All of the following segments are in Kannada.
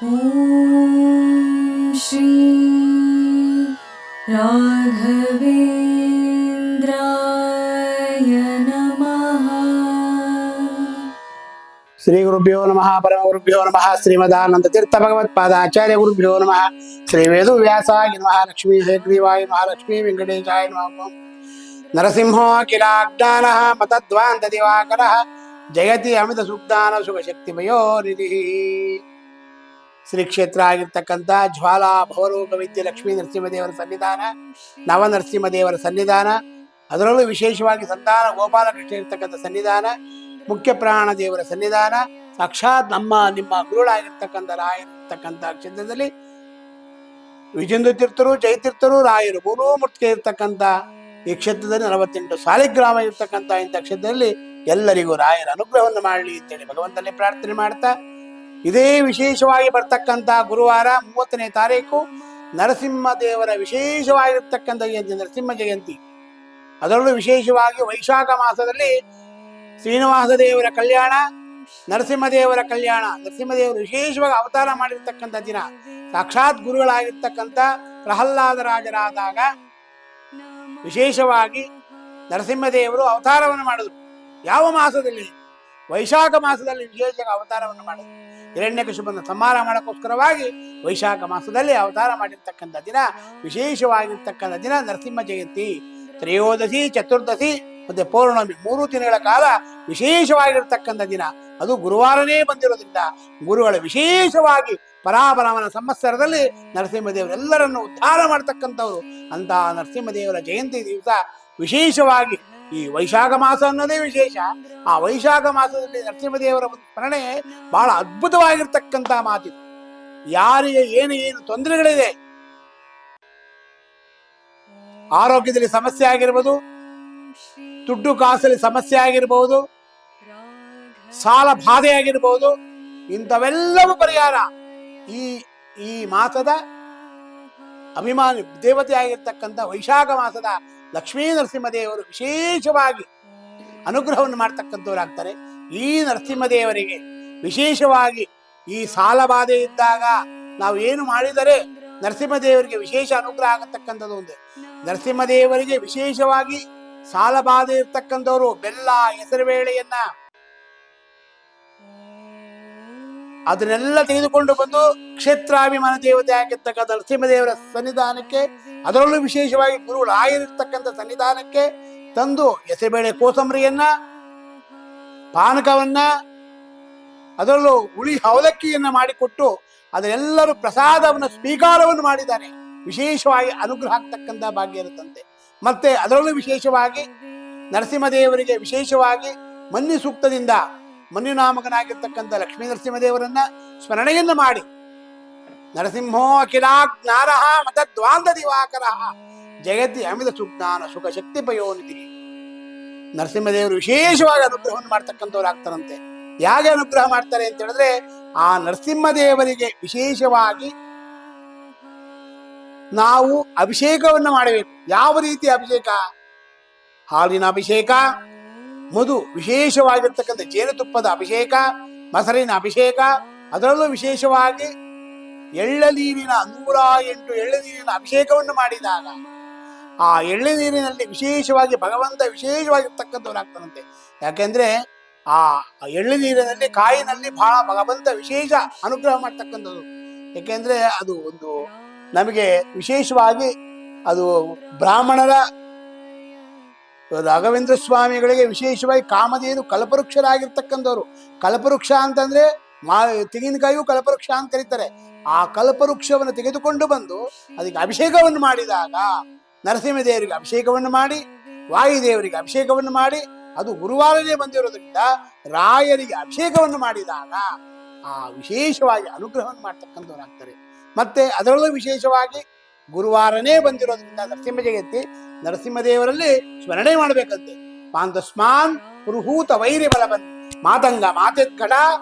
ॐ श्री राघवेन्द्राय नमः। ಶ್ರೀ ಗುರುಭ್ಯೋ ನಮಃ ಪರಮ ಗುರುಭ್ಯೋ ನಮಃ ಶ್ರೀಮದಾನಂದ ತೀರ್ಥ ಭಗವತ್ಪಾದಾಚಾರ್ಯ ಗುರುಭ್ಯೋ ನಮಃ ಶ್ರೀ ವೇದವ್ಯಾಸಾಯ ನಮಃ ಲಕ್ಷ್ಮೀ ಹೇಗ್ರೀವಾಯ ನಮಃ ಲಕ್ಷ್ಮೀ ವೆಂಕಟೇಶಾಯ ನಮಃ ನರಸಿಂಹೋ ಅಖಿಲಾಜ್ಞಾನಃ ಮತದ್ವಾಂತ ದಿವಾಕರಃ ಜಯತಿ ಅಮಿತ ಸುಜ್ಞಾನ ಸುಖ ಶಕ್ತಿಮಯೋ ನಿಧಿ. ಶ್ರೀ ಕ್ಷೇತ್ರ ಆಗಿರ್ತಕ್ಕಂಥ ಜ್ವಾಲಾ ಭವರೂಪ ವಿದ್ಯೆ ಲಕ್ಷ್ಮೀ ನರಸಿಂಹದೇವರ ಸನ್ನಿಧಾನ, ನವನರಸಿಂಹದೇವರ ಸನ್ನಿಧಾನ, ಅದರಲ್ಲೂ ವಿಶೇಷವಾಗಿ ಸಂತಾನ ಗೋಪಾಲಕೃಷ್ಣ ಇರ್ತಕ್ಕಂಥ ಸನ್ನಿಧಾನ, ಮುಖ್ಯ ಪ್ರಾಣ ದೇವರ ಸನ್ನಿಧಾನ, ಸಾಕ್ಷಾತ್ ನಿಮ್ಮ ಗುರುಳಾಗಿರ್ತಕ್ಕಂಥ ರಾಯರಿರ್ತಕ್ಕಂಥ ಕ್ಷೇತ್ರದಲ್ಲಿ ವಿಜೇಂದ್ರ ತೀರ್ಥರು, ಜಯತೀರ್ಥರು, ರಾಯರು ಮೂರೂ ಮುಖ್ಯ ಇರ್ತಕ್ಕಂಥ ಈ ಕ್ಷೇತ್ರದಲ್ಲಿ 48 ಸಾಲಿಗ್ರಾಮ ಇರ್ತಕ್ಕಂಥ ಇಂಥ ಕ್ಷೇತ್ರದಲ್ಲಿ ಎಲ್ಲರಿಗೂ ರಾಯರ ಅನುಗ್ರಹವನ್ನು ಮಾಡಲಿ ಅಂತೇಳಿ ಭಗವಂತನೇ ಪ್ರಾರ್ಥನೆ ಮಾಡ್ತಾ, ಇದೇ ವಿಶೇಷವಾಗಿ ಬರ್ತಕ್ಕಂಥ ಗುರುವಾರ 30ನೇ ತಾರೀಕು ನರಸಿಂಹದೇವರ ವಿಶೇಷವಾಗಿರ್ತಕ್ಕಂಥ ನರಸಿಂಹ ಜಯಂತಿ. ಅದರಲ್ಲೂ ವಿಶೇಷವಾಗಿ ವೈಶಾಖ ಮಾಸದಲ್ಲಿ ಶ್ರೀನಿವಾಸ ದೇವರ ಕಲ್ಯಾಣ, ನರಸಿಂಹದೇವರ ಕಲ್ಯಾಣ. ನರಸಿಂಹದೇವರು ವಿಶೇಷವಾಗಿ ಅವತಾರ ಮಾಡಿರ್ತಕ್ಕಂಥ ದಿನ. ಸಾಕ್ಷಾತ್ ಗುರುಗಳಾಗಿರ್ತಕ್ಕಂಥ ಪ್ರಹ್ಲಾದ ರಾಜರಾದಾಗ ವಿಶೇಷವಾಗಿ ನರಸಿಂಹದೇವರು ಅವತಾರವನ್ನು ಮಾಡಿದ್ರು. ಯಾವ ಮಾಸದಲ್ಲಿ? ವೈಶಾಖ ಮಾಸದಲ್ಲಿ ವಿಶೇಷ ಅವತಾರವನ್ನು ಮಾಡಿದ್ರು. ಹಿರಣ್ಯಕಶಿಪುವನ್ನು ಸಂಹಾರ ಮಾಡೋಕ್ಕೋಸ್ಕರವಾಗಿ ವೈಶಾಖ ಮಾಸದಲ್ಲಿ ಅವತಾರ ಮಾಡಿರ್ತಕ್ಕಂಥ ದಿನ, ವಿಶೇಷವಾಗಿರ್ತಕ್ಕಂಥ ದಿನ ನರಸಿಂಹ ಜಯಂತಿ. ತ್ರಯೋದಶಿ, ಚತುರ್ದಶಿ ಮತ್ತೆ ಪೌರ್ಣಮಿ 3 ದಿನಗಳ ಕಾಲ ವಿಶೇಷವಾಗಿರ್ತಕ್ಕಂಥ ದಿನ. ಅದು ಗುರುವಾರನೇ ಬಂದಿರೋದ್ರಿಂದ ಗುರುಗಳ ವಿಶೇಷವಾಗಿ ಪರಾಪರಮನ ಸಂವತ್ಸರದಲ್ಲಿ ನರಸಿಂಹದೇವರೆಲ್ಲರನ್ನು ಉದ್ಧಾರ ಮಾಡ್ತಕ್ಕಂಥವ್ರು. ಅಂತ ನರಸಿಂಹದೇವರ ಜಯಂತಿ ದಿವಸ ವಿಶೇಷವಾಗಿ ಈ ವೈಶಾಖ ಮಾಸ ಅನ್ನೋದೇ ವಿಶೇಷ. ಆ ವೈಶಾಖ ಮಾಸದಲ್ಲಿ ನರಸಿಂಹದೇವರ ಸ್ಮರಣೆ ಬಹಳ ಅದ್ಭುತವಾಗಿರ್ತಕ್ಕಂಥ ಮಾತಿದು. ಯಾರಿಗೆ ಏನು ತೊಂದರೆಗಳಿದೆ, ಆರೋಗ್ಯದಲ್ಲಿ ಸಮಸ್ಯೆ ಆಗಿರ್ಬೋದು, ದುಡ್ಡು ಕಾಸಲ್ಲಿ ಸಮಸ್ಯೆ ಆಗಿರ್ಬಹುದು, ಸಾಲ ಬಾಧೆ ಆಗಿರ್ಬಹುದು, ಇಂಥವೆಲ್ಲವೂ ಪರಿಹಾರ ಈ ಮಾಸದ ಅಭಿಮಾನಿ ದೇವತೆ ಆಗಿರ್ತಕ್ಕಂಥ ವೈಶಾಖ ಮಾಸದ ಲಕ್ಷ್ಮೀ ನರಸಿಂಹದೇವರು ವಿಶೇಷವಾಗಿ ಅನುಗ್ರಹವನ್ನು ಮಾಡ್ತಕ್ಕಂಥವ್ರಾಗ್ತಾರೆ. ಈ ನರಸಿಂಹದೇವರಿಗೆ ವಿಶೇಷವಾಗಿ ಈ ಸಾಲ ಬಾಧೆ ಇದ್ದಾಗ ನಾವು ಏನು ಮಾಡಿದರೆ ನರಸಿಂಹದೇವರಿಗೆ ವಿಶೇಷ ಅನುಗ್ರಹ ಆಗತಕ್ಕಂಥದ್ದು ಒಂದು. ನರಸಿಂಹದೇವರಿಗೆ ವಿಶೇಷವಾಗಿ ಸಾಲ ಬಾಧೆ ಇರ್ತಕ್ಕಂಥವ್ರು ಬೆಲ್ಲ, ಹೆಸರುಬೇಳೆಯನ್ನ ಅದನ್ನೆಲ್ಲ ತೆಗೆದುಕೊಂಡು ಬಂದು ಕ್ಷೇತ್ರಾಭಿಮಾನ ದೇವತೆ ಆಗಿರ್ತಕ್ಕಂಥ ನರಸಿಂಹದೇವರ ಸನ್ನಿಧಾನಕ್ಕೆ, ಅದರಲ್ಲೂ ವಿಶೇಷವಾಗಿ ಗುರುಗಳು ಆಗಿರ್ತಕ್ಕಂಥ ಸನ್ನಿಧಾನಕ್ಕೆ ತಂದು ಹೆಸರುಬೇಳೆ ಕೋಸಂಬರಿಯನ್ನ, ಪಾನಕವನ್ನ, ಅದರಲ್ಲೂ ಹುಳಿ ಅವಲಕ್ಕಿಯನ್ನ ಮಾಡಿಕೊಟ್ಟು ಅದರೆಲ್ಲರೂ ಪ್ರಸಾದವನ್ನು ಸ್ವೀಕಾರವನ್ನು ಮಾಡಿದ್ದಾರೆ. ವಿಶೇಷವಾಗಿ ಅನುಗ್ರಹ ಆಗ್ತಕ್ಕಂಥ ಭಾಗ್ಯ ಇರುತ್ತಂತೆ. ಮತ್ತೆ ಅದರಲ್ಲೂ ವಿಶೇಷವಾಗಿ ನರಸಿಂಹದೇವರಿಗೆ ವಿಶೇಷವಾಗಿ ಮನ್ನಿ ಸೂಕ್ತದಿಂದ ಮನ್ಯುನಾಮಕನಾಗಿರ್ತಕ್ಕಂಥ ಲಕ್ಷ್ಮೀ ನರಸಿಂಹದೇವರನ್ನ ಸ್ಮರಣೆಯನ್ನು ಮಾಡಿ, ನರಸಿಂಹೋ ಅಖಿಲಾಜ್ಞಾನಃ ಮತದ್ವಾಂತ ದಿವಾಕರಃ ಜಯತಿ ಅಮಿತ ಸುಜ್ಞಾನ ಸುಖ ಶಕ್ತಿ ಪಯೋನಿಧಿ. ನರಸಿಂಹದೇವರು ವಿಶೇಷವಾಗಿ ಅನುಗ್ರಹವನ್ನು ಮಾಡ್ತಕ್ಕಂಥವ್ರು ಆಗ್ತಾರಂತೆ. ಹೇಗೆ ಅನುಗ್ರಹ ಮಾಡ್ತಾರೆ ಅಂತ ಹೇಳಿದ್ರೆ, ಆ ನರಸಿಂಹದೇವರಿಗೆ ವಿಶೇಷವಾಗಿ ನಾವು ಅಭಿಷೇಕವನ್ನು ಮಾಡಬೇಕು. ಯಾವ ರೀತಿ ಅಭಿಷೇಕ? ಹಾಲಿನ ಅಭಿಷೇಕ, ಮಧು ವಿಶೇಷವಾಗಿರ್ತಕ್ಕಂಥ ಜೇನುತುಪ್ಪದ ಅಭಿಷೇಕ, ಮೊಸರಿನ ಅಭಿಷೇಕ, ಅದರಲ್ಲೂ ವಿಶೇಷವಾಗಿ ಎಳ್ಳನೀರಿನ 108 ಎಳ್ಳನೀರಿನ ಅಭಿಷೇಕವನ್ನು ಮಾಡಿದಾಗ ಆ ಎಳ್ಳನೀರಿನಲ್ಲಿ ವಿಶೇಷವಾಗಿ ಭಗವಂತ ವಿಶೇಷವಾಗಿರ್ತಕ್ಕಂಥವ್ರಾಗ್ತಾನಂತೆ. ಯಾಕೆಂದ್ರೆ ಆ ಎಳ್ಳನೀರಿನಲ್ಲಿ ಕಾಯಿನಲ್ಲಿ ಬಹಳ ಭಗವಂತ ವಿಶೇಷ ಅನುಗ್ರಹ ಮಾಡ್ತಕ್ಕಂಥದ್ದು. ಯಾಕೆಂದ್ರೆ ಅದು ಒಂದು ನಮಗೆ ವಿಶೇಷವಾಗಿ ಅದು ಬ್ರಾಹ್ಮಣರ ರಾಘವೇಂದ್ರ ಸ್ವಾಮಿಗಳಿಗೆ ವಿಶೇಷವಾಗಿ ಕಾಮಧೇನು ಕಲ್ಪವೃಕ್ಷರಾಗಿರ್ತಕ್ಕಂಥವ್ರು. ಕಲ್ಪವೃಕ್ಷ ಅಂತಂದ್ರೆ ತೆಂಗಿನಕಾಯಿಯು ಕಲ್ಪವೃಕ್ಷ ಅಂತ ಕರೀತಾರೆ. ಆ ಕಲ್ಪವೃಕ್ಷವನ್ನು ತೆಗೆದುಕೊಂಡು ಬಂದು ಅದಕ್ಕೆ ಅಭಿಷೇಕವನ್ನು ಮಾಡಿದಾಗ, ನರಸಿಂಹದೇವರಿಗೆ ಅಭಿಷೇಕವನ್ನು ಮಾಡಿ, ವಾಯುದೇವರಿಗೆ ಅಭಿಷೇಕವನ್ನು ಮಾಡಿ, ಅದು ಗುರುವಾರನೇ ಬಂದಿರೋದ್ರಿಂದ ರಾಯರಿಗೆ ಅಭಿಷೇಕವನ್ನು ಮಾಡಿದಾಗ ಆ ವಿಶೇಷವಾಗಿ ಅನುಗ್ರಹವನ್ನು ಮಾಡ್ತಕ್ಕಂಥವ್ರಾಗ್ತಾರೆ. ಮತ್ತೆ ಅದರಲ್ಲೂ ವಿಶೇಷವಾಗಿ ಗುರುವಾರನೇ ಬಂದಿರೋದ್ರಿಂದ ನರಸಿಂಹ ಜಯಂತಿ ನರಸಿಂಹದೇವರಲ್ಲಿ ಸ್ಮರಣೆ ಮಾಡಬೇಕಂತೆ. ಪಾಂತಸ್ಮಾನ್ ಪುರುಹೂತ ವೈರಿ ಬಲವನ್ ಮಾತಂಗ ಮಾತೆತ್ಕಡ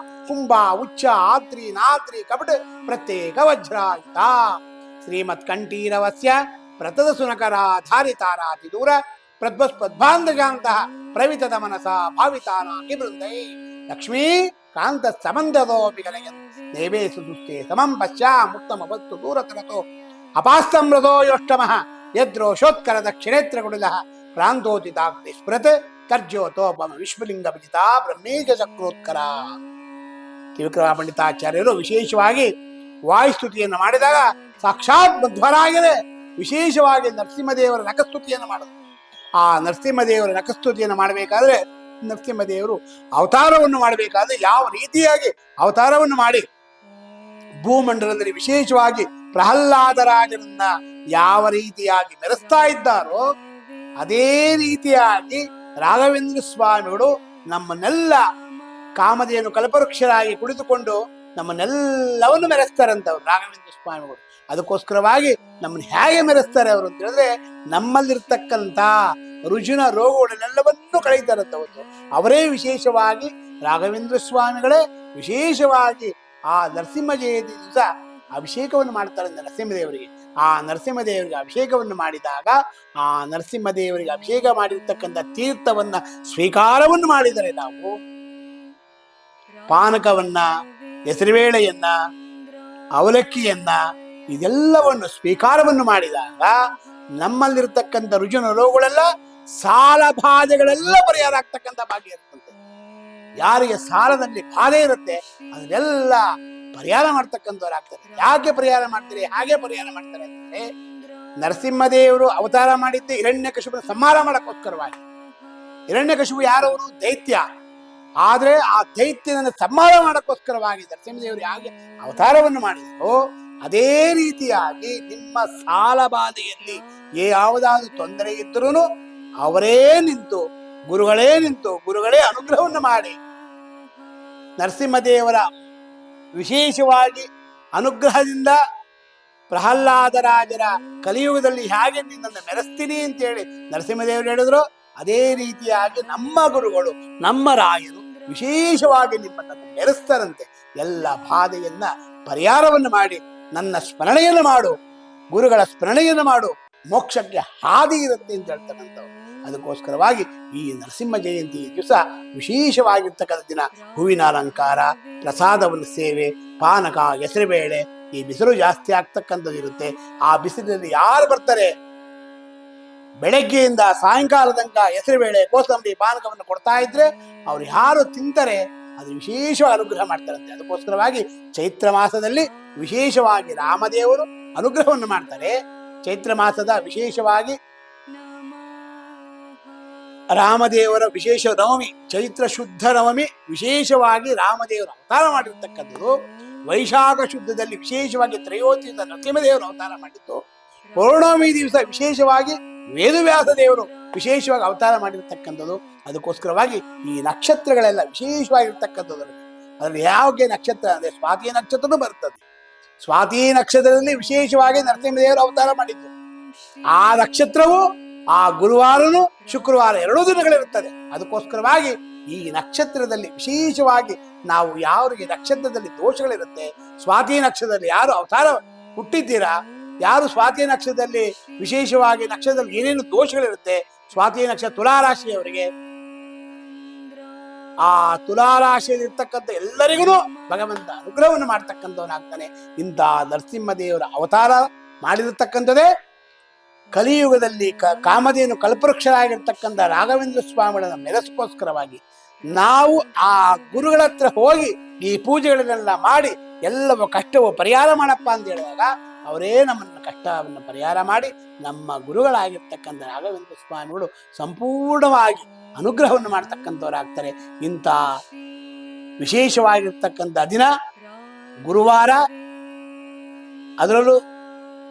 ಕುಂಭ ಉಚ್ಚ ಆದ್ರಿ ನಾದ್ರಿ ಕಪಟ ಪ್ರತ್ಯೇಕ ವಜ್ರಾಯುತ ಶ್ರೀಮತ್ ಕಂಠೀರವಸ್ಯ ಪ್ರತದ ಸುನಕರ ಧಾರಿತಾರಾತಿ ದೂರ ಪ್ರದ್ಭಸ್ಪದ್ಭಾಂಧಜಾಂತಹ ಪ್ರವಿತದ ಮನಸ ಭಾವಿತಾನಾಕಿ ಬೃಂದೈ. ಲಕ್ಷ್ಮೀ ಕಾಂತ ಸಮಂದದೋಪಿ ಗಲಯನ್ ದೇವೇ ಸುದುಷ್ಟೇ ಸಮಂ ಪಶ್ಚಾಮುತ್ತಮ ವಸ್ತು ದೂರತರತೋ ಅಪಾಸ್ತಮ್ರತೋ ಯೋಷ್ಟಮಃ ಯದ್ರೋಷೋತ್ಕರ ದಕ್ಷಿಣೇತ್ರ ಗುಡಿಲಃ ಪ್ರಾಂತೋಚಿತಾಗ್ನಿ ಸ್ಮೃತ್ ತರ್ಜ್ಯೋತೋಪಮ ವಿಶ್ವಲಿಂಗ ವಿಜಿತ ಬ್ರಹ್ಮೇಶ ಚಕ್ರೋತ್ಕರ. ತ್ರಿವಿಕ್ರಮ ಪಂಡಿತಾಚಾರ್ಯರು ವಿಶೇಷವಾಗಿ ವಾಯುಸ್ತುತಿಯನ್ನು ಮಾಡಿದಾಗ ಸಾಕ್ಷಾತ್ ಮಧ್ವರಾಗಿದೆ ವಿಶೇಷವಾಗಿ ನರಸಿಂಹದೇವರ ನಖಸ್ತುತಿಯನ್ನು ಮಾಡಿದ್ರು. ಆ ನರಸಿಂಹದೇವರ ನಖಸ್ತುತಿಯನ್ನು ಮಾಡಬೇಕಾದ್ರೆ ನರಸಿಂಹದೇವರು ಅವತಾರವನ್ನು ಮಾಡಬೇಕಾದ್ರೆ ಯಾವ ರೀತಿಯಾಗಿ ಅವತಾರವನ್ನು ಮಾಡಿ ಭೂಮಂಡಲದಲ್ಲಿ ವಿಶೇಷವಾಗಿ ಪ್ರಹ್ಲಾದರಾಜರನ್ನ ಯಾವ ರೀತಿಯಾಗಿ ಮೆರೆಸ್ತಾ ಇದ್ದಾರೋ ಅದೇ ರೀತಿಯಾಗಿ ರಾಘವೇಂದ್ರ ಸ್ವಾಮಿಗಳು ನಮ್ಮನ್ನೆಲ್ಲ ಕಾಮಧೇನು ಕಲ್ಪವೃಕ್ಷರಾಗಿ ಕುಳಿತುಕೊಂಡು ನಮ್ಮನ್ನೆಲ್ಲವನ್ನು ಮೆರೆಸ್ತಾರಂತವ್ರು ರಾಘವೇಂದ್ರ ಸ್ವಾಮಿಗಳು. ಅದಕ್ಕೋಸ್ಕರವಾಗಿ ನಮ್ಮನ್ನು ಹೇಗೆ ಮೆರೆಸ್ತಾರೆ ಅವರು ಅಂತ ಹೇಳಿದ್ರೆ ನಮ್ಮಲ್ಲಿರ್ತಕ್ಕಂಥ ರುಜಿನ ರೋಗಗಳನ್ನೆಲ್ಲವನ್ನು ಕಳೀತಾರಂತವತ್ತು ಅವರೇ. ವಿಶೇಷವಾಗಿ ರಾಘವೇಂದ್ರ ಸ್ವಾಮಿಗಳೇ ವಿಶೇಷವಾಗಿ ಆ ನರಸಿಂಹ ಜಯಂತಿ ದಿವಸ ಅಭಿಷೇಕವನ್ನು ಮಾಡ್ತಾರೆ ನರಸಿಂಹದೇವರಿಗೆ. ಆ ನರಸಿಂಹದೇವರಿಗೆ ಅಭಿಷೇಕವನ್ನು ಮಾಡಿದಾಗ ಆ ನರಸಿಂಹದೇವರಿಗೆ ಅಭಿಷೇಕ ಮಾಡಿರ್ತಕ್ಕಂಥ ತೀರ್ಥವನ್ನ ಸ್ವೀಕಾರವನ್ನು ಮಾಡಿದರೆ ನಾವು ಪಾನಕವನ್ನ, ಹೆಸರುಬೇಳೆಯನ್ನ, ಅವಲಕ್ಕಿಯನ್ನ ಇದೆಲ್ಲವನ್ನು ಸ್ವೀಕಾರವನ್ನು ಮಾಡಿದಾಗ ನಮ್ಮಲ್ಲಿರ್ತಕ್ಕಂಥ ರುಜಿನ ರೋಗಗಳೆಲ್ಲ ಸಾಲ ಬಾಧೆಗಳೆಲ್ಲ ಪರಿಹಾರ ಆಗ್ತಕ್ಕಂಥ ಭಾಗ್ಯ ಇರ್ತಂತೆ. ಯಾರಿಗೆ ಸಾಲದಲ್ಲಿ ಬಾಧೆ ಇರುತ್ತೆ ಅದನ್ನೆಲ್ಲ ಪರಿಹಾರ ಮಾಡ್ತಕ್ಕಂಥವ್ರು ಆಗ್ತಾರೆ. ಯಾಕೆ ಪರಿಹಾರ ಮಾಡ್ತಾರೆ, ಹಾಗೆ ಪರಿಹಾರ ಮಾಡ್ತಾರೆ ಅಂದ್ರೆ ನರಸಿಂಹದೇವರು ಅವತಾರ ಮಾಡಿದ್ದೆ ಹಿರಣ್ಯಕಶಿಪುನ ಸಂಹಾರ ಮಾಡಕ್ಕೋಸ್ಕರವಾಗಿ. ಹಿರಣ್ಯಕಶಿಪು ಯಾರವರು? ದೈತ್ಯ. ಆದ್ರೆ ಆ ದೈತ್ಯನನ್ನು ಸಂಹಾರ ಮಾಡಕ್ಕೋಸ್ಕರವಾಗಿ ನರಸಿಂಹದೇವರು ಯಾಕೆ ಅವತಾರವನ್ನು ಮಾಡಿದ್ರು ಅದೇ ರೀತಿಯಾಗಿ ನಿಮ್ಮ ಸಾಲ ಬಾಧೆಯಲ್ಲಿ ಯಾವುದಾದ್ರೂ ತೊಂದರೆ ಇದ್ರೂ ಅವರೇ ನಿಂತು ಗುರುಗಳೇ ಅನುಗ್ರಹವನ್ನು ಮಾಡಿ ನರಸಿಂಹದೇವರ ವಿಶೇಷವಾಗಿ ಅನುಗ್ರಹದಿಂದ ಪ್ರಹ್ಲಾದರಾಜರ ಕಲಿಯುಗದಲ್ಲಿ ಹೇಗೆ ನಿನ್ನನ್ನು ಮೆರೆಸ್ತೀನಿ ಅಂತೇಳಿ ನರಸಿಂಹದೇವರು ಹೇಳಿದ್ರು ಅದೇ ರೀತಿಯಾಗಿ ನಮ್ಮ ಗುರುಗಳು ನಮ್ಮ ರಾಯರು ವಿಶೇಷವಾಗಿ ನಿಮ್ಮನ್ನು ಮೆರೆಸ್ತಾರಂತೆ. ಎಲ್ಲ ಬಾಧೆಯನ್ನ ಪರಿಹಾರವನ್ನು ಮಾಡಿ ನನ್ನ ಸ್ಮರಣೆಯನ್ನು ಮಾಡು, ಗುರುಗಳ ಸ್ಮರಣೆಯನ್ನು ಮಾಡು, ಮೋಕ್ಷಕ್ಕೆ ಹಾದಿ ಇರುತ್ತೆ ಅಂತ ಹೇಳ್ತಕ್ಕಂಥವ್ರು. ಅದಕ್ಕೋಸ್ಕರವಾಗಿ ಈ ನರಸಿಂಹ ಜಯಂತಿ ದಿವಸ ವಿಶೇಷವಾಗಿರ್ತಕ್ಕಂಥ ದಿನ ಹೂವಿನ ಅಲಂಕಾರ, ಪ್ರಸಾದವನ್ನು ಸೇವೆ, ಪಾನಕ, ಹೆಸರುಬೇಳೆ, ಈ ಬಿಸಿಲು ಜಾಸ್ತಿ ಆಗ್ತಕ್ಕಂಥದ್ದು ಇರುತ್ತೆ. ಆ ಬಿಸಿಲಿನಲ್ಲಿ ಯಾರು ಬರ್ತಾರೆ ಬೆಳಗ್ಗೆಯಿಂದ ಸಾಯಂಕಾಲ ತನಕ ಹೆಸರುಬೇಳೆ, ಕೋಸಂಬರಿ, ಪಾನಕವನ್ನು ಕೊಡ್ತಾ ಇದ್ರೆ ಅವ್ರು ಯಾರು ತಿಂತಾರೆ ಅದು ವಿಶೇಷವಾಗಿ ಅನುಗ್ರಹ ಮಾಡ್ತಾರಂತೆ. ಅದಕ್ಕೋಸ್ಕರವಾಗಿ ಚೈತ್ರ ಮಾಸದಲ್ಲಿ ವಿಶೇಷವಾಗಿ ರಾಮದೇವರು ಅನುಗ್ರಹವನ್ನು ಮಾಡ್ತಾರೆ. ಚೈತ್ರ ಮಾಸದ ವಿಶೇಷವಾಗಿ ರಾಮದೇವರ ವಿಶೇಷ ನವಮಿ, ಚೈತ್ರ ಶುದ್ಧ ನವಮಿ ವಿಶೇಷವಾಗಿ ರಾಮದೇವರು ಅವತಾರ ಮಾಡಿರ್ತಕ್ಕಂಥದ್ದು. ವೈಶಾಖ ಶುದ್ಧದಲ್ಲಿ ವಿಶೇಷವಾಗಿ ತ್ರಯೋದಶ ನರಸಿಂಹದೇವರು ಅವತಾರ ಮಾಡಿದ್ದು. ಪೌರ್ಣಮಿ ದಿವಸ ವಿಶೇಷವಾಗಿ ವೇದವ್ಯಾಸ ದೇವರು ವಿಶೇಷವಾಗಿ ಅವತಾರ ಮಾಡಿರ್ತಕ್ಕಂಥದ್ದು. ಅದಕ್ಕೋಸ್ಕರವಾಗಿ ಈ ನಕ್ಷತ್ರಗಳೆಲ್ಲ ವಿಶೇಷವಾಗಿರ್ತಕ್ಕಂಥದ್ದು. ಅದರಲ್ಲಿ ಯಾವ ನಕ್ಷತ್ರ ಅಂದ್ರೆ ಸ್ವಾತಿ ನಕ್ಷತ್ರನೂ ಬರ್ತದೆ. ಸ್ವಾತಿ ನಕ್ಷತ್ರದಲ್ಲಿ ವಿಶೇಷವಾಗಿ ನರಸಿಂಹದೇವರು ಅವತಾರ ಮಾಡಿದ್ದು. ಆ ನಕ್ಷತ್ರವು ಆ ಗುರುವಾರನು ಶುಕ್ರವಾರ 2 ದಿನಗಳಿರುತ್ತದೆ. ಅದಕ್ಕೋಸ್ಕರವಾಗಿ ಈ ನಕ್ಷತ್ರದಲ್ಲಿ ವಿಶೇಷವಾಗಿ ನಾವು ಯಾರಿಗೆ ನಕ್ಷತ್ರದಲ್ಲಿ ದೋಷಗಳಿರುತ್ತೆ, ಸ್ವಾತಿ ನಕ್ಷತ್ರದಲ್ಲಿ ಯಾರು ಅವತಾರ ಹುಟ್ಟಿದ್ದೀರಾ, ಯಾರು ಸ್ವಾತಿ ನಕ್ಷತ್ರದಲ್ಲಿ ವಿಶೇಷವಾಗಿ ನಕ್ಷತ್ರದಲ್ಲಿ ಏನೇನು ದೋಷಗಳಿರುತ್ತೆ, ಸ್ವಾತಿ ನಕ್ಷತ್ರ ತುಲಾರಾಶಿಯವರಿಗೆ, ಆ ತುಲಾರಾಶಿಯಲ್ಲಿರ್ತಕ್ಕಂಥ ಎಲ್ಲರಿಗೂ ಭಗವಂತ ಅನುಗ್ರಹವನ್ನು ಮಾಡ್ತಕ್ಕಂಥವನಾಗ್ತಾನೆ. ಇಂಥ ನರಸಿಂಹದೇವರ ಅವತಾರ ಮಾಡಿರತಕ್ಕಂಥದ್ದೇ ಕಲಿಯುಗದಲ್ಲಿ ಕಾಮಧೇನು ಕಲ್ಪವೃಕ್ಷರಾಗಿರ್ತಕ್ಕಂಥ ರಾಘವೇಂದ್ರ ಸ್ವಾಮಿಗಳನ್ನ ಮೆರೆಸ್ಕೋಸ್ಕರವಾಗಿ ನಾವು ಆ ಗುರುಗಳ ಹತ್ರ ಹೋಗಿ ಈ ಪೂಜೆಗಳನ್ನೆಲ್ಲ ಮಾಡಿ ಎಲ್ಲವೂ ಕಷ್ಟವೂ ಪರಿಹಾರ ಮಾಡಪ್ಪ ಅಂತ ಹೇಳಿದಾಗ ಅವರೇ ನಮ್ಮನ್ನ ಕಷ್ಟವನ್ನು ಪರಿಹಾರ ಮಾಡಿ ನಮ್ಮ ಗುರುಗಳಾಗಿರ್ತಕ್ಕಂಥ ರಾಘವೇಂದ್ರ ಸ್ವಾಮಿಗಳು ಸಂಪೂರ್ಣವಾಗಿ ಅನುಗ್ರಹವನ್ನು ಮಾಡ್ತಕ್ಕಂಥವ್ರಾಗ್ತಾರೆ. ಇಂಥ ವಿಶೇಷವಾಗಿರ್ತಕ್ಕಂಥ ದಿನ ಗುರುವಾರ, ಅದರಲ್ಲೂ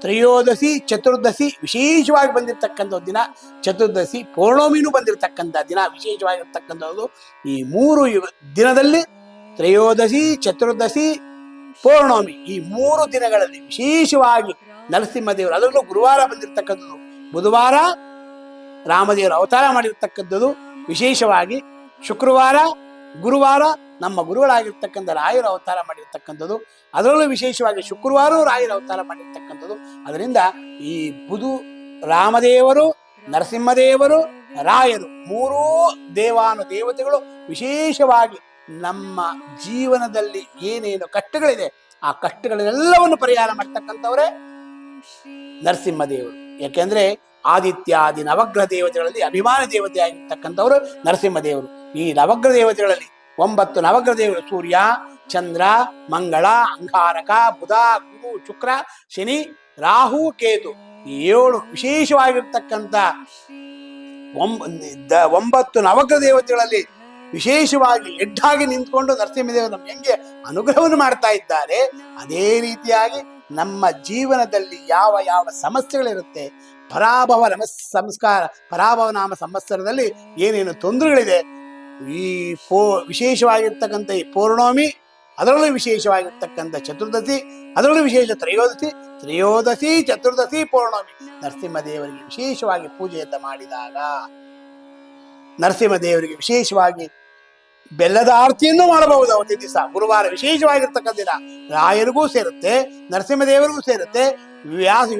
ತ್ರಯೋದಶಿ, ಚತುರ್ದಶಿ ವಿಶೇಷವಾಗಿ ಬಂದಿರತಕ್ಕಂಥ ದಿನ, ಚತುರ್ದಶಿ ಪೌರ್ಣಮಿನೂ ಬಂದಿರತಕ್ಕಂಥ ದಿನ ವಿಶೇಷವಾಗಿರ್ತಕ್ಕಂಥದ್ದು. ಈ 3 ದಿನದಲ್ಲಿ ತ್ರಯೋದಶಿ, ಚತುರ್ದಶಿ, ಪೌರ್ಣಮಿ ಈ 3 ದಿನಗಳಲ್ಲಿ ವಿಶೇಷವಾಗಿ ನರಸಿಂಹದೇವರು, ಅದರಲ್ಲೂ ಗುರುವಾರ ಬಂದಿರತಕ್ಕಂಥದ್ದು, ಬುಧವಾರ ರಾಮದೇವರು ಅವತಾರ ಮಾಡಿರ್ತಕ್ಕಂಥದ್ದು, ವಿಶೇಷವಾಗಿ ಶುಕ್ರವಾರ, ಗುರುವಾರ ನಮ್ಮ ಗುರುಗಳಾಗಿರ್ತಕ್ಕಂಥ ರಾಯರು ಅವತಾರ ಮಾಡಿರ್ತಕ್ಕಂಥದ್ದು, ಅದರಲ್ಲೂ ವಿಶೇಷವಾಗಿ ಶುಕ್ರವಾರ ರಾಯರು ಅವತಾರ ಮಾಡಿರ್ತಕ್ಕಂಥದ್ದು. ಅದರಿಂದ ಈ ರಾಮದೇವರು, ನರಸಿಂಹದೇವರು, ರಾಯರು 3 ದೇವಾನು ದೇವತೆಗಳು ವಿಶೇಷವಾಗಿ ನಮ್ಮ ಜೀವನದಲ್ಲಿ ಏನೇನು ಕಷ್ಟಗಳಿದೆ ಆ ಕಷ್ಟಗಳೆಲ್ಲವನ್ನು ಪರಿಹಾರ ಮಾಡ್ತಕ್ಕಂಥವರೇ ನರಸಿಂಹದೇವರು. ಯಾಕೆಂದ್ರೆ ಆದಿತ್ಯಾದಿ ನವಗ್ರಹ ದೇವತೆಗಳಲ್ಲಿ ಅಭಿಮಾನ ದೇವತೆ ಆಗಿರ್ತಕ್ಕಂಥವರು ನರಸಿಂಹದೇವರು. ಈ ನವಗ್ರಹ ದೇವತೆಗಳಲ್ಲಿ 9 ನವಗ್ರಹ ದೇವರು: ಸೂರ್ಯ, ಚಂದ್ರ, ಮಂಗಳ, ಅಂಗಾರಕ, ಬುಧ, ಗುರು, ಶುಕ್ರ, ಶನಿ, ರಾಹು, ಕೇತು. ಈ 7 ವಿಶೇಷವಾಗಿರ್ತಕ್ಕಂಥ 9 ನವಗ್ರಹ ದೇವತೆಗಳಲ್ಲಿ ವಿಶೇಷವಾಗಿ ಎಡ್ಡಾಗಿ ನಿಂತ್ಕೊಂಡು ನರಸಿಂಹದೇವರು ನಮ್ಗೆ ಹೆಂಗೆ ಅನುಗ್ರಹವನ್ನು ಮಾಡ್ತಾ ಇದ್ದಾರೆ, ಅದೇ ರೀತಿಯಾಗಿ ನಮ್ಮ ಜೀವನದಲ್ಲಿ ಯಾವ ಯಾವ ಸಮಸ್ಯೆಗಳಿರುತ್ತೆ, ಪರಾಭವ ನಾಮ ಸಂವತ್ಸರದಲ್ಲಿ ಏನೇನು ತೊಂದರೆಗಳಿದೆ, ಈ ವಿಶೇಷವಾಗಿರ್ತಕ್ಕಂಥ ಈ ಪೌರ್ಣಮಿ, ಅದರಲ್ಲೂ ವಿಶೇಷವಾಗಿರ್ತಕ್ಕಂಥ ಚತುರ್ದಶಿ, ಅದರಲ್ಲೂ ವಿಶೇಷ ತ್ರಯೋದಶಿ, ಚತುರ್ದಶಿ, ಪೌರ್ಣಮಿ ನರಸಿಂಹದೇವರಿಗೆ ವಿಶೇಷವಾಗಿ ಪೂಜೆಯನ್ನು ಮಾಡಿದಾಗ, ನರಸಿಂಹದೇವರಿಗೆ ವಿಶೇಷವಾಗಿ ಬೆಲ್ಲದ ಆರತಿಯನ್ನು ಮಾಡಬಹುದು. ಅವತ್ತಿನ ದಿವಸ ಗುರುವಾರ ವಿಶೇಷವಾಗಿರ್ತಕ್ಕಂಥ ದಿನ ರಾಯರಿಗೂ ಸೇರುತ್ತೆ, ನರಸಿಂಹದೇವರಿಗೂ ಸೇರುತ್ತೆ,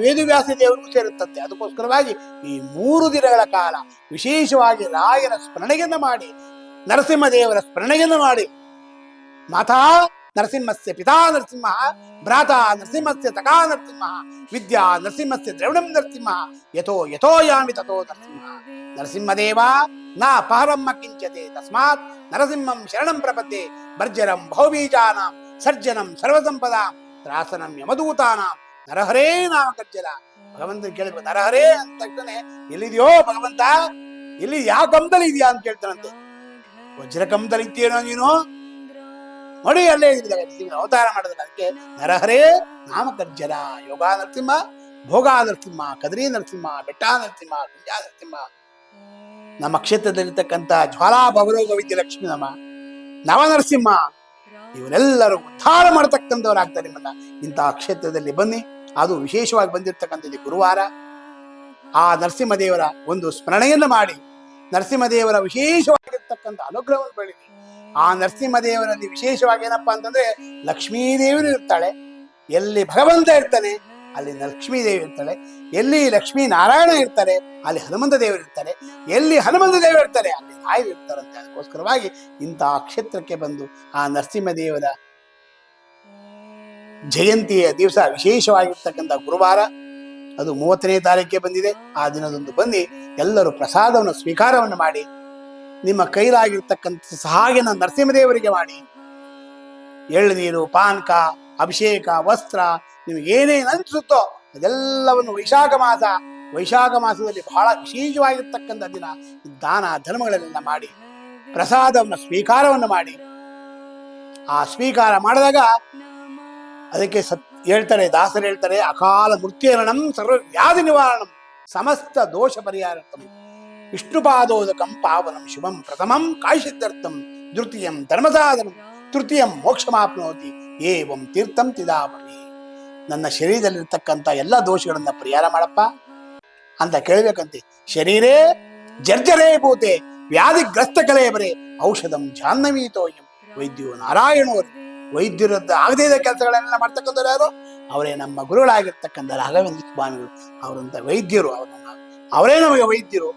ವೇದವ್ಯಾಸ ದೇವರಿಗೂ ಸೇರುತ್ತಂತೆ. ಅದಕ್ಕೋಸ್ಕರವಾಗಿ ಈ 3 ದಿನಗಳ ಕಾಲ ವಿಶೇಷವಾಗಿ ರಾಯನ ಸ್ಮರಣೆಯನ್ನು ಮಾಡಿ, ನರಸಿಂಹದೇವರ ಸ್ಮರಣೆಯನ್ನು ಮಾಡಿ, ಮಾತಾ ನರಸಿಂಹಸ್ಯ ಪಿತಾ ನರಸಿಂಹ, ಭ್ರಾತಾ ನರಸಿಂಹಸ್ಯ ಸಖಾ ನರಸಿಂಹ, ವಿದ್ಯಾ ನರಸಿಂಹಸ್ಯ ದ್ರವಿಣಂ ನರಸಿಂಹ, ಯಥೋ ಯಾಮಿ ತಥೋ ನರಸಿಂಹ. ನರಸಿಂಹದೇವ ನ ಪಹರಮ್ಮ ಕಿಂಚತೆ ತಸ್ಮಾತ್ ನರಸಿಂಹಂ ಶರಣಂ ಪ್ರಪದ್ಯೆ, ಭರ್ಜರಂ ಬಹುಬೀಜಾನಾಂ ಸರ್ಜನಂ ಸರ್ವಸಂಪದಾಂ ತ್ರಾಸನಂ ಯಮದೂತಾನಾಂ ನರಹರೇ ನಾಮ ಕರ್ಜರ. ಭಗವಂತ ಕೇಳಿದ್ರು, ನರಹರೇ ಅಂತ ತಕ್ಷಣ ಎಲ್ಲಿದೆಯೋ ಭಗವಂತ, ಇಲ್ಲಿ ಯಾವ ಕಂಬದಲ್ಲಿ ಇದೆಯಾ ಅಂತ ಕೇಳ್ತಾನಂತೆ. ವಜ್ರ ಕಂಬದಲ್ಲಿ ಇದ್ದೀನೋ ನೀನು ನೋಡಿ, ಅಲ್ಲೇ ಅವತಾರ ಮಾಡೋದಿಲ್ಲ. ಅದಕ್ಕೆ ನರಹರೇ ನಾಮಕರ್ಜರ. ಯೋಗ ನರಸಿಂಹ, ಭೋಗ ನರಸಿಂಹ, ಕದ್ರಿ ನರಸಿಂಹ, ಬೆಟ್ಟ ನರಸಿಂಹ, ಕುಂಜ ನರಸಿಂಹ. ನಮ್ಮ ಕ್ಷೇತ್ರದಲ್ಲಿರ್ತಕ್ಕಂಥ ಜ್ವಾಲಾ ಭವರೋಗ ವಿದ್ಯೆ ಲಕ್ಷ್ಮೀ ನವ ನರಸಿಂಹ, ಇವರೆಲ್ಲರೂ ಉದ್ಧಾರ ಮಾಡತಕ್ಕಂಥವರಾಗ್ತಾರೆ. ನಿಮ್ಮನ್ನ ಇಂತಹ ಕ್ಷೇತ್ರದಲ್ಲಿ ಬನ್ನಿ. ಅದು ವಿಶೇಷವಾಗಿ ಬಂದಿರತಕ್ಕಂಥದ್ದು ಗುರುವಾರ. ಆ ನರಸಿಂಹದೇವರ ಒಂದು ಸ್ಮರಣೆಯನ್ನು ಮಾಡಿ, ನರಸಿಂಹದೇವರ ವಿಶೇಷವಾಗಿರ್ತಕ್ಕಂಥ ಅನುಗ್ರಹವನ್ನು ಬೆಳೆದಿ. ಆ ನರಸಿಂಹದೇವರಲ್ಲಿ ವಿಶೇಷವಾಗಿ ಏನಪ್ಪಾ ಅಂತಂದ್ರೆ, ಲಕ್ಷ್ಮೀದೇವರು ಇರ್ತಾಳೆ. ಎಲ್ಲಿ ಭಗವಂತ ಇರ್ತಾನೆ ಅಲ್ಲಿ ಲಕ್ಷ್ಮೀದೇವಿ ಇರ್ತಾಳೆ. ಎಲ್ಲಿ ಲಕ್ಷ್ಮೀ ನಾರಾಯಣ ಇರ್ತಾರೆ ಅಲ್ಲಿ ಹನುಮಂತ ದೇವರು ಇರ್ತಾರೆ. ಎಲ್ಲಿ ಹನುಮಂತ ದೇವರು ಇರ್ತಾರೆ ಅಲ್ಲಿ ರಾಯರು ಇರ್ತಾರಂತೆ. ಅದಕ್ಕೋಸ್ಕರವಾಗಿ ಇಂತಹ ಕ್ಷೇತ್ರಕ್ಕೆ ಬಂದು ಆ ನರಸಿಂಹದೇವರ ಜಯಂತಿಯ ದಿವಸ ವಿಶೇಷವಾಗಿರ್ತಕ್ಕಂಥ ಗುರುವಾರ, ಅದು 30ನೇ ತಾರೀಕಿಗೆ ಬಂದಿದೆ. ಆ ದಿನದಂದು ಬನ್ನಿ ಎಲ್ಲರೂ ಪ್ರಸಾದವನ್ನು ಸ್ವೀಕಾರವನ್ನು ಮಾಡಿ, ನಿಮ್ಮ ಕೈಲಾಗಿರ್ತಕ್ಕಂಥ ಸಹಾಯನ ನರಸಿಂಹದೇವರಿಗೆ ಮಾಡಿ. ಎಳ್ನೀರು, ಪಾನಕ, ಅಭಿಷೇಕ, ವಸ್ತ್ರ, ನಿಮ್ಗೆ ಏನೇನು ಅನಿಸುತ್ತೋ ಅದೆಲ್ಲವನ್ನು ವೈಶಾಖ ಮಾಸದಲ್ಲಿ ಬಹಳ ವಿಶೇಷವಾಗಿರ್ತಕ್ಕಂಥ ದಿನ ದಾನ ಧರ್ಮಗಳನ್ನೆಲ್ಲ ಮಾಡಿ ಪ್ರಸಾದವನ್ನು ಸ್ವೀಕಾರವನ್ನು ಮಾಡಿ. ಆ ಸ್ವೀಕಾರ ಮಾಡಿದಾಗ ಅದಕ್ಕೆ ಹೇಳ್ತಾರೆ, ದಾಸರು ಹೇಳ್ತಾರೆ, ಅಕಾಲ ಮೃತ್ಯುರಣಂ ಸರ್ವ ವ್ಯಾಧಿ ನಿವಾರಣಂ ಸಮಸ್ತ ದೋಷ ಪರಿಹಾರಾರ್ಥಂ ವಿಷ್ಣುಪಾದೋದಕಂ ಪಾವನಂ ಶುಭಂ ಪ್ರಥಮಂ ಕಾಯಸಿದ್ಧರ್ಥಂ ದ್ವಿತೀಯಂ ಧರ್ಮಸಾಧನಂ ತೃತೀಯಂ ಮೋಕ್ಷಮಾಪ್ನೋತಿ ಏವಂ ತೀರ್ಥಂ ತಿದಾಪಿ. ನನ್ನ ಶರೀರದಲ್ಲಿರ್ತಕ್ಕಂಥ ಎಲ್ಲ ದೋಷಗಳನ್ನ ಪರಿಹಾರ ಮಾಡಪ್ಪ ಅಂತ ಕೇಳಬೇಕಂತೆ. ಶರೀರೇ ಜರ್ಜರೇ ಭೂತೆ ವ್ಯಾಧಿಗ್ರಸ್ತ ಕಲೆ ಬರೇ ಔಷಧಂ ಜಾಹ್ನವೀತೋಯಂ. ವೈದ್ಯೋ ನಾರಾಯಣವರು, ವೈದ್ಯರದ್ದ ಆಗದೇ ಇದ್ದ ಕೆಲಸಗಳನ್ನೆಲ್ಲ ಮಾಡ್ತಕ್ಕಂಥವ್ರು ಯಾರು? ಅವರೇ ನಮ್ಮ ಗುರುಗಳಾಗಿರ್ತಕ್ಕಂಥ ರಾಘವೇಂದ್ರ ಸ್ವಾಮಿಗಳು. ಅವರಂತ ವೈದ್ಯರು, ಅವರೇ ನಮಗೆ ವೈದ್ಯರು,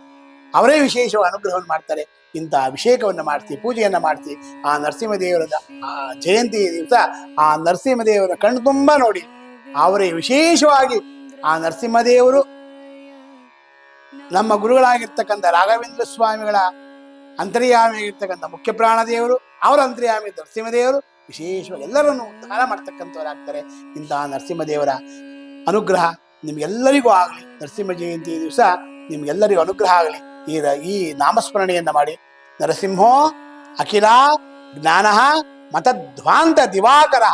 ಅವರೇ ವಿಶೇಷವಾಗಿ ಅನುಗ್ರಹವನ್ನು ಮಾಡ್ತಾರೆ. ಇಂಥ ಅಭಿಷೇಕವನ್ನು ಮಾಡಿಸಿ, ಪೂಜೆಯನ್ನು ಮಾಡಿಸಿ, ಆ ನರಸಿಂಹದೇವರ ಆ ಜಯಂತಿ ದಿವಸ ಆ ನರಸಿಂಹದೇವರ ಕಣ್ಣು ತುಂಬ ನೋಡಿ, ಅವರೇ ವಿಶೇಷವಾಗಿ ಆ ನರಸಿಂಹದೇವರು ನಮ್ಮ ಗುರುಗಳಾಗಿರ್ತಕ್ಕಂಥ ರಾಘವೇಂದ್ರ ಸ್ವಾಮಿಗಳ ಅಂತರ್ಯಾಮಿಯಾಗಿರ್ತಕ್ಕಂಥ ಮುಖ್ಯ ಪ್ರಾಣದೇವರು, ಅವರ ಅಂತರ್ಯಾಮಿ ನರಸಿಂಹದೇವರು ವಿಶೇಷವಾಗಿ ಎಲ್ಲರನ್ನು ಉದ್ಧಾರ ಮಾಡ್ತಕ್ಕಂಥವರಾಗ್ತಾರೆ. ಇಂತಹ ನರಸಿಂಹದೇವರ ಅನುಗ್ರಹ ನಿಮ್ಗೆಲ್ಲರಿಗೂ ಆಗಲಿ. ನರಸಿಂಹ ಜಯಂತಿ ದಿವಸ ನಿಮ್ಗೆಲ್ಲರಿಗೂ ಅನುಗ್ರಹ ಆಗಲಿ. ಈ ನಾಮಸ್ಮರಣೆಯನ್ನ ಮಾಡಿ. ನರಸಿಂಹೋ ಅಖಿಲ ಜ್ಞಾನ ಮತಧ್ವಾಂತ ದಿವಾಕರ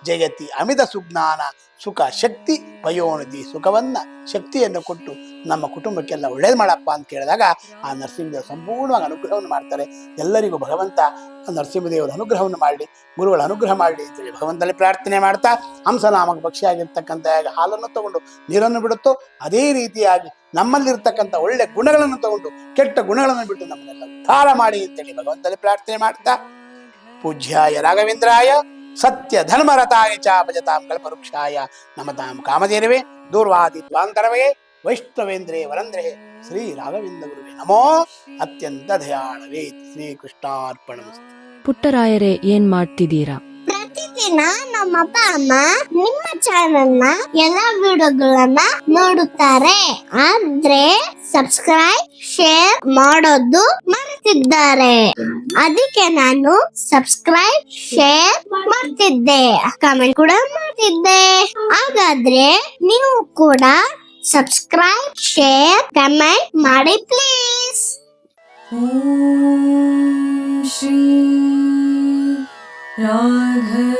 ಜಯತಿ ಅಮಿತ ಸುಜ್ಞಾನ ಸುಖ ಶಕ್ತಿ ಪಯೋನಿಧಿ. ಸುಖವನ್ನ ಶಕ್ತಿಯನ್ನು ಕೊಟ್ಟು ನಮ್ಮ ಕುಟುಂಬಕ್ಕೆಲ್ಲ ಒಳ್ಳೇದು ಮಾಡಪ್ಪ ಅಂತ ಕೇಳಿದಾಗ ಆ ನರಸಿಂಹದೇವರು ಸಂಪೂರ್ಣವಾಗಿ ಅನುಗ್ರಹವನ್ನು ಮಾಡ್ತಾರೆ. ಎಲ್ಲರಿಗೂ ಭಗವಂತ ನರಸಿಂಹದೇವರ ಅನುಗ್ರಹವನ್ನು ಮಾಡಲಿ, ಗುರುಗಳ ಅನುಗ್ರಹ ಮಾಡಲಿ ಅಂತೇಳಿ ಭಗವಂತನಲ್ಲಿ ಪ್ರಾರ್ಥನೆ ಮಾಡ್ತಾ, ಹಂಸನಾಮಕ ಪಕ್ಷಿಯಾಗಿರ್ತಕ್ಕಂಥ ಹಾಲನ್ನು ತಗೊಂಡು ನೀರನ್ನು ಬಿಡುತ್ತೋ ಅದೇ ರೀತಿಯಾಗಿ ನಮ್ಮಲ್ಲಿರ್ತಕ್ಕಂಥ ಒಳ್ಳೆ ಗುಣಗಳನ್ನು ತಗೊಂಡು ಕೆಟ್ಟ ಗುಣಗಳನ್ನು ಬಿಟ್ಟು ನಮ್ಮನ್ನೆಲ್ಲ ಉದ್ಧಾರ ಮಾಡಿ ಅಂತೇಳಿ ಭಗವಂತನಲ್ಲಿ ಪ್ರಾರ್ಥನೆ ಮಾಡ್ತಾ, ಪೂಜ್ಯಾಯ ರಾಘವೇಂದ್ರಾಯ ಸತ್ಯ ಧರ್ಮರತಾಯ ಚ ಭಜತಾಂ ಕಲ್ಪವೃಕ್ಷಾಯ ನಮತಾಂ ಕಾಮಧೇನವೇ ದೂರ್ವಾದಿ ದ್ವಾಂತರವೇ ವೈಷ್ಣವೇಂದ್ರೇ ವರಂದ್ರೇ ಶ್ರೀ ರಾಘವೇಂದ್ರ ಗುರುವೇ ನಮೋ ಅತ್ಯಂತ ದಯಾಳವೇ. ಶ್ರೀಕೃಷ್ಣಾರ್ಪಣಮಸ್ತು. ಪುಟ್ಟರಾಯರೇ ಏನ್ ಮಾಡ್ತಿದ್ದೀರಾ? ಪ್ರತಿದಿನ ನಮ್ಮ ಅಪ್ಪ ಅಮ್ಮ ನಿಮ್ಮ ಚಾನೆಲ್ ನ ಎಲ್ಲಾ ವಿಡಿಯೋಗಳನ್ನ ನೋಡುತ್ತಾರೆ, ಆದ್ರೆ ಸಬ್ಸ್ಕ್ರೈಬ್ ಶೇರ್ ಮಾಡೋದು ಮರೆತಿದ್ದಾರೆ. ಅದಕ್ಕೆ ನಾನು ಸಬ್ಸ್ಕ್ರೈಬ್ ಶೇರ್ ಮಾಡ್ತಿದ್ದೆ, ಕಮೆಂಟ್ ಕೂಡ ಮಾಡ್ತಿದ್ದೆ. ಹಾಗಾದ್ರೆ ನೀವು ಕೂಡ ಸಬ್ಸ್ಕ್ರೈಬ್ ಶೇರ್ ಕಮೆಂಟ್ ಮಾಡಿ ಪ್ಲೀಸ್. ॐ श्री राघवेन्द्राय